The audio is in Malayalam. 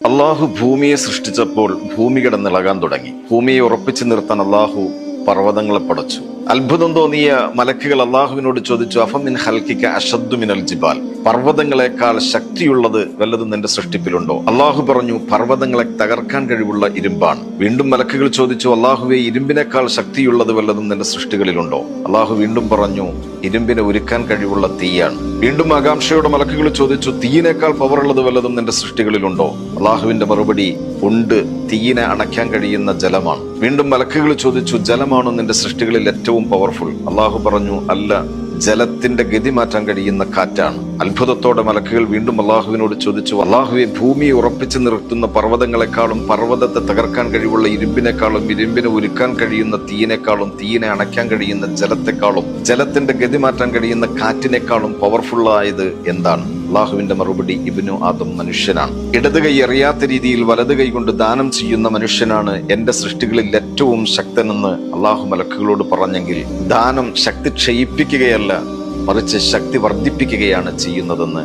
അള്ളാഹു ഭൂമിയെ സൃഷ്ടിച്ചപ്പോൾ ഭൂമി കിടന്നിളകാൻ തുടങ്ങി. ഭൂമിയെ ഉറപ്പിച്ചു നിർത്താൻ അള്ളാഹു പർവ്വതങ്ങളെ പടച്ചു. അത്ഭുതം തോന്നിയ മലക്കുകൾ അള്ളാഹുവിനോട് ചോദിച്ചു, അഫമിൻ ഹൽക്കിക അശദ്ദു മിനൽ ജിബാൽ, പർവ്വതങ്ങളെക്കാൾ ശക്തിയുള്ളത് വല്ലതും നിന്റെ സൃഷ്ടിപ്പിലുണ്ടോ? അള്ളാഹു പറഞ്ഞു, പർവ്വതങ്ങളെ തകർക്കാൻ കഴിവുള്ള ഇരുമ്പാണ്. വീണ്ടും മലക്കുകൾ ചോദിച്ചു, അള്ളാഹുവെ, ഇരുമ്പിനേക്കാൾ ശക്തിയുള്ളത് വല്ലതും നിന്റെ സൃഷ്ടികളിലുണ്ടോ? അള്ളാഹു വീണ്ടും പറഞ്ഞു, ഇരുമ്പിനെ ഉരുക്കാൻ കഴിവുള്ള തീയാണ്. വീണ്ടും ആകാംക്ഷയോടെ മലക്കുകൾ ചോദിച്ചു, തീയിനേക്കാൾ പവറുള്ളത് വല്ലതും നിന്റെ സൃഷ്ടികളിലുണ്ടോ? അള്ളാഹുവിന്റെ മറുപടി, ഉണ്ട്, തീയിനെ അണയ്ക്കാൻ കഴിയുന്ന ജലമാണ്. വീണ്ടും മലക്കുകൾ ചോദിച്ചു, ജലമാണോ നിന്റെ സൃഷ്ടികളിൽ ഏറ്റവും പവർഫുൾ? അള്ളാഹു പറഞ്ഞു, അല്ല, ജലത്തിന്റെ ഗതി മാറ്റാൻ കഴിയുന്ന കാറ്റാണ്. അത്ഭുതത്തോടെ മലക്കുകൾ വീണ്ടും അള്ളാഹുവിനോട് ചോദിച്ചു, അള്ളാഹുവെ, ഭൂമിയെ ഉറപ്പിച്ചു നിർത്തുന്ന പർവ്വതങ്ങളെക്കാളും പർവ്വതത്തെ തകർക്കാൻ കഴിവുള്ള ഇരുമ്പിനേക്കാളും ഇരുമ്പിനെ ഉരുക്കാൻ കഴിയുന്ന തീയിനേക്കാളും തീയിനെ അണയ്ക്കാൻ കഴിയുന്ന ജലത്തെക്കാളും ജലത്തിന്റെ ഗതി മാറ്റാൻ കഴിയുന്ന കാറ്റിനേക്കാളും പവർഫുള്ളായത് എന്താണ്? അള്ളാഹുവിന്റെ മറുപടി, ഇബ്നു ആദം, മനുഷ്യനാണ്. ഇടത് കൈ അറിയാത്ത രീതിയിൽ വലത് കൈ കൊണ്ട് ദാനം ചെയ്യുന്ന മനുഷ്യനാണ് എന്റെ സൃഷ്ടികളിൽ ഏറ്റവും ശക്തനെന്ന് അള്ളാഹു മലക്കുകളോട് പറഞ്ഞെങ്കിൽ, ദാനം ശക്തി ക്ഷയിപ്പിക്കുകയല്ല, മറിച്ച് ശക്തി വർദ്ധിപ്പിക്കുകയാണ് ചെയ്യുന്നതെന്ന്